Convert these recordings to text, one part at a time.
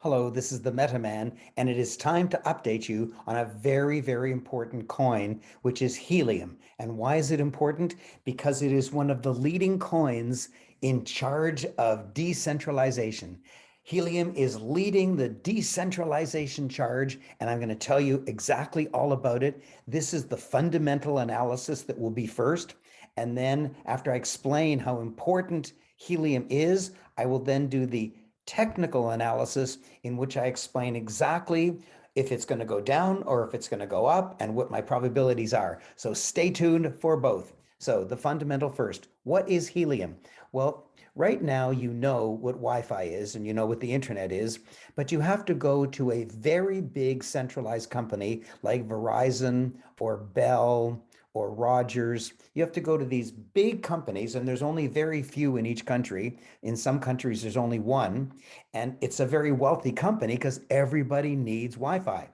Hello, this is the MetaMan, and it is time to update you on a very, very important coin, which is Helium. And why is it important? Because it is one of the leading coins in charge of decentralization. Helium is leading the decentralization charge, and I'm going to tell you exactly all about it. This is the fundamental analysis that will be first. And then after I explain how important Helium is, I will then do the technical analysis in which I explain exactly if it's going to go down or if it's going to go up and what my probabilities are. So stay tuned for both. So the fundamental first, what is helium? Well, right now you know what Wi-Fi is and you know what the internet is, but you have to go to a very big centralized company like Verizon or Bell or Rogers. You have to go to these big companies, and there's only very few in each country. In some countries, there's only one, and it's a very wealthy company because everybody needs Wi-Fi.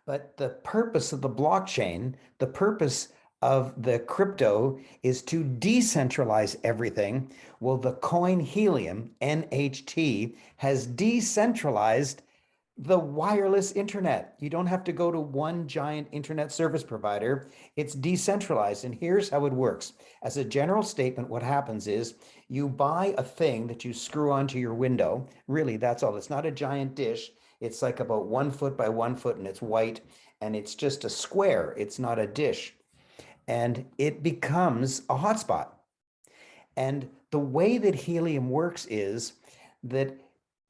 But the purpose of the blockchain, the purpose of the crypto is to decentralize everything. Well, the coin Helium, NHT, has decentralized the wireless internet. You don't have to go to one giant internet service provider. It's decentralized. And here's how it works. As a general statement, what happens is you buy a thing that you screw onto your window. Really, that's all. It's not a giant dish. It's like about 1 foot by 1 foot, and it's white, and it's just a square. It's not a dish. And it becomes a hotspot. And the way that helium works is that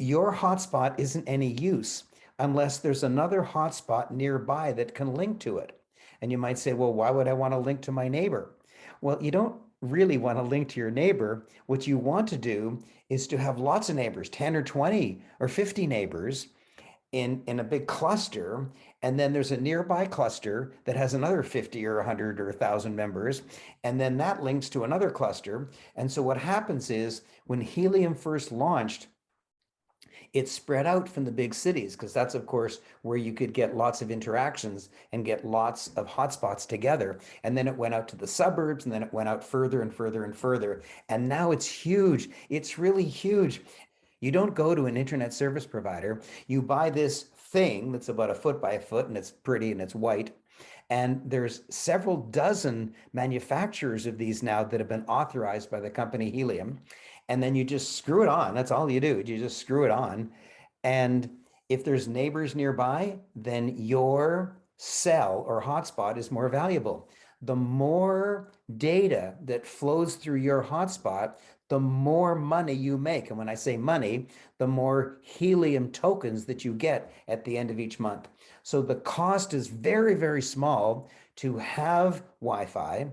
your hotspot isn't any use unless there's another hotspot nearby that can link to it. And you might say, well, why would I want to link to my neighbor? Well, you don't really want to link to your neighbor. What you want to do is to have lots of neighbors, 10 or 20 or 50 neighbors in a big cluster, and then there's a nearby cluster that has another 50 or 100 or 1,000 members, and then that links to another cluster. And so what happens is when helium first launched, it spread out from the big cities because that's of course where you could get lots of interactions and get lots of hotspots together. And then it went out to the suburbs, and then it went out further and further and further, and now it's huge. It's really huge. You don't go to an internet service provider. You buy this thing that's about 1 foot by 1 foot, and it's pretty and it's white. And there's several dozen manufacturers of these now that have been authorized by the company Helium. And then you just screw it on. That's all you do. You just screw it on. And if there's neighbors nearby, then your cell or hotspot is more valuable. The more data that flows through your hotspot, the more money you make. And when I say money, the more helium tokens that you get at the end of each month. So the cost is very, very small to have Wi-Fi,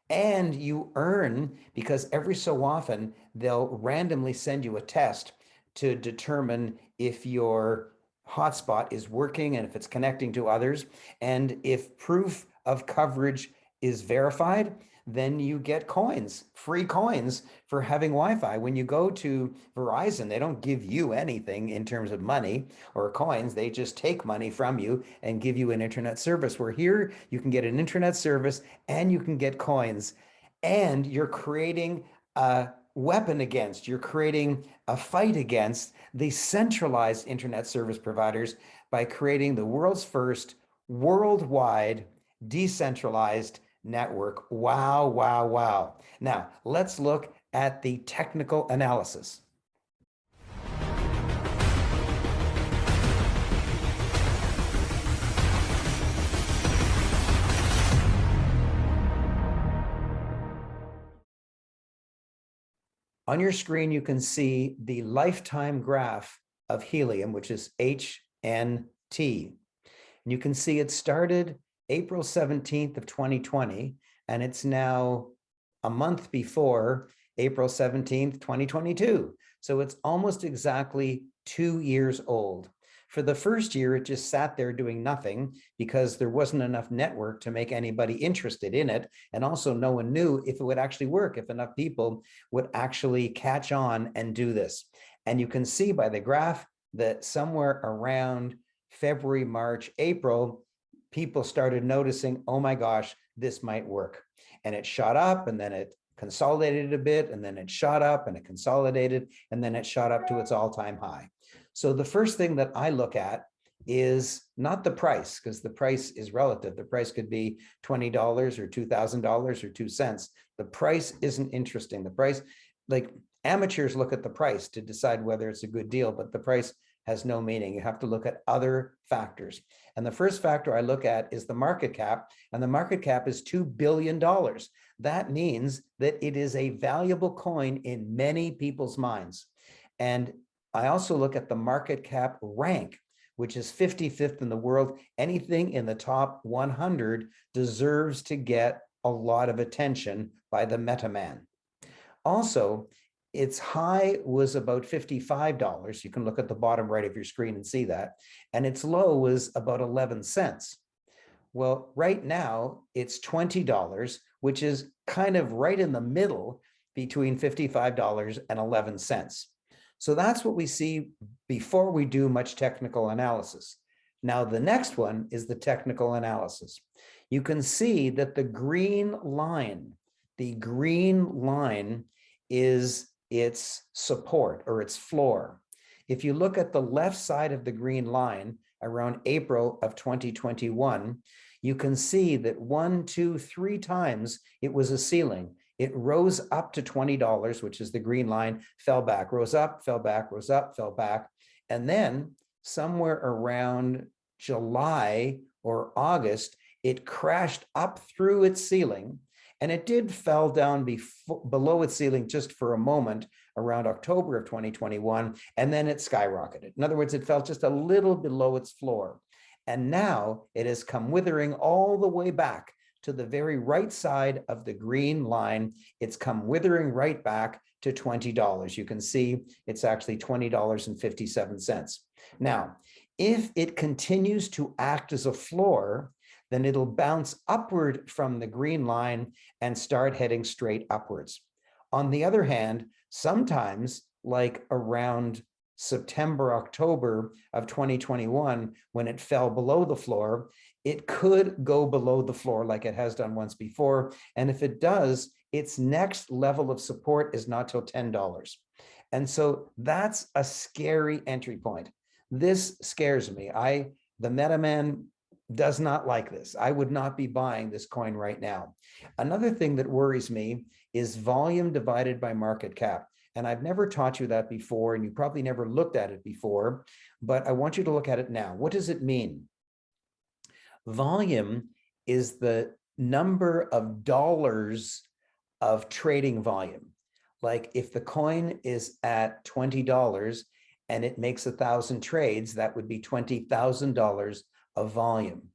and you earn because every so often they'll randomly send you a test to determine if your hotspot is working and if it's connecting to others. And if proof of coverage is verified, then you get coins, free coins for having Wi-Fi. When you go to Verizon, they don't give you anything in terms of money or coins. They just take money from you and give you an internet service. Where here, you can get an internet service and you can get coins. And you're creating a weapon against, you're creating a fight against the centralized internet service providers by creating the world's first worldwide decentralized network. Wow, wow, wow. Now, let's look at the technical analysis. On your screen, you can see the lifetime graph of helium, which is HNT. And you can see it started April 17th of 2020, and it's now a month before April 17th, 2022. So it's almost exactly 2 years old. For the first year, it just sat there doing nothing because there wasn't enough network to make anybody interested in it. And also no one knew if it would actually work, if enough people would actually catch on and do this. And you can see by the graph that somewhere around February, March, April, people started noticing, oh my gosh, this might work. And it shot up, and then it consolidated a bit, and then it shot up and it consolidated, and then it shot up to its all-time high. So the first thing that I look at is not the price, because the price is relative. The price could be $20 or $2,000 or 2 cents. The price isn't interesting. The price, like amateurs look at the price to decide whether it's a good deal, but the price has no meaning. You have to look at other factors. And the first factor I look at is the market cap, and the market cap is $2 billion. That means that it is a valuable coin in many people's minds. And I also look at the market cap rank, which is 55th in the world. Anything in the top 100 deserves to get a lot of attention by the meta man. Also, its high was about $55. You can look at the bottom right of your screen and see that. And its low was about 11 cents. Well, right now it's $20, which is kind of right in the middle between $55 and 11 cents. So that's what we see before we do much technical analysis. Now, the next one is the technical analysis. You can see that the green line is its support or its floor. If you look at the left side of the green line around April of 2021, you can see that 1, 2, 3 times it was a ceiling. It rose up to $20, which is the green line, fell back, rose up, fell back, rose up, fell back. And then somewhere around July or August, it crashed up through its ceiling, and it did fell down below its ceiling just for a moment around October of 2021, and then it skyrocketed. In other words, it fell just a little below its floor. And now it has come withering all the way back to the very right side of the green line. It's come withering right back to $20. You can see it's actually $20.57. Now, if it continues to act as a floor, then it'll bounce upward from the green line and start heading straight upwards. On the other hand, sometimes, like around September, October of 2021, when it fell below the floor, it could go below the floor like it has done once before. And if it does, its next level of support is not till $10. And so that's a scary entry point. This scares me. The MetaMan does not like this. I would not be buying this coin right now. Another thing that worries me is volume divided by market cap. And I've never taught you that before, and you probably never looked at it before, but I want you to look at it now. What does it mean? Volume is the number of dollars of trading volume. Like if the coin is at $20 and it makes 1,000 trades, that would be $20,000 of volume.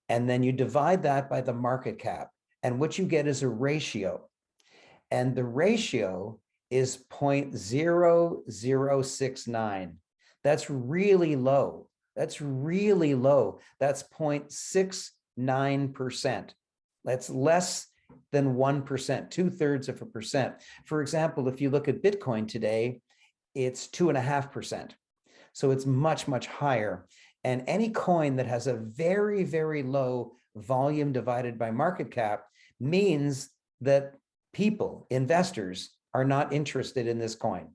And then you divide that by the market cap, and what you get is a ratio. And the ratio is 0.0069. That's really low. That's really low. That's 0.69%. That's less than 1%, 2/3 of a percent. For example, if you look at Bitcoin today, it's 2.5%. So it's much, much higher. And any coin that has a very, very low volume divided by market cap means that people, investors, are not interested in this coin.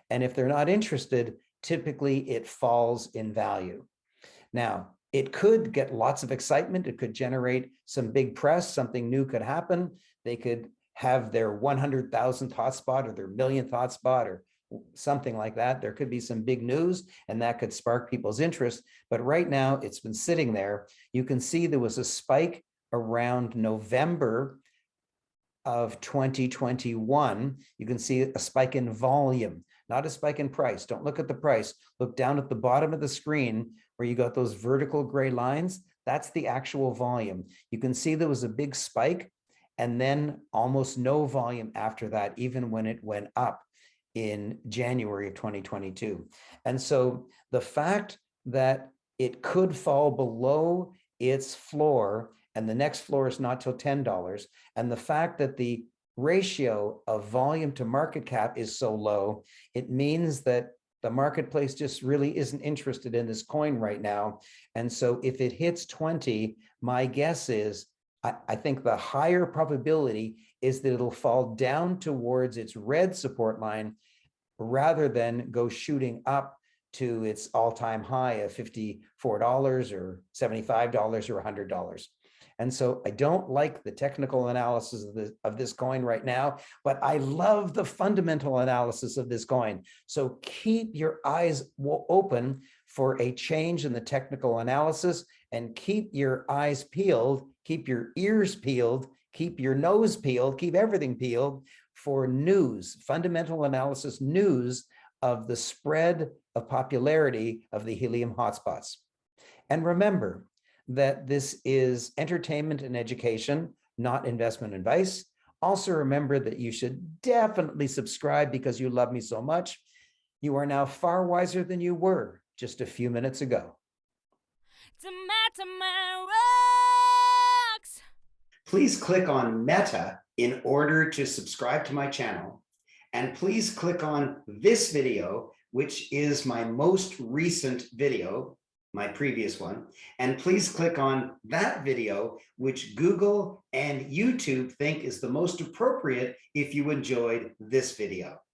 And if they're not interested, typically it falls in value. Now, it could get lots of excitement. It could generate some big press. Something new could happen. They could have their 100,000th hotspot or their millionth hotspot or something like that. There could be some big news, and that could spark people's interest. But right now, it's been sitting there. You can see there was a spike around November of 2021. You can see a spike in volume, not a spike in price. Don't look at the price. Look down at the bottom of the screen where you got those vertical gray lines. That's the actual volume. You can see there was a big spike and then almost no volume after that, even when it went up in January of 2022. And so the fact that it could fall below its floor, and the next floor is not till $10, and the fact that the ratio of volume to market cap is so low, it means that the marketplace just really isn't interested in this coin right now. And so if it hits 20, my guess is, I think the higher probability is that it'll fall down towards its red support line rather than go shooting up to its all-time high of $54 or $75 or $100. And so I don't like the technical analysis of this coin right now, but I love the fundamental analysis of this coin. So keep your eyes open for a change in the technical analysis, and keep your eyes peeled, keep your ears peeled, keep your nose peeled, keep everything peeled for news, fundamental analysis news of the spread of popularity of the helium hotspots. And remember that this is entertainment and education, not investment advice. Also remember that you should definitely subscribe because you love me so much. You are now far wiser than you were just a few minutes ago. Please click on Meta in order to subscribe to my channel. And please click on this video, which is my most recent video, my previous one. And please click on that video, which Google and YouTube think is the most appropriate if you enjoyed this video.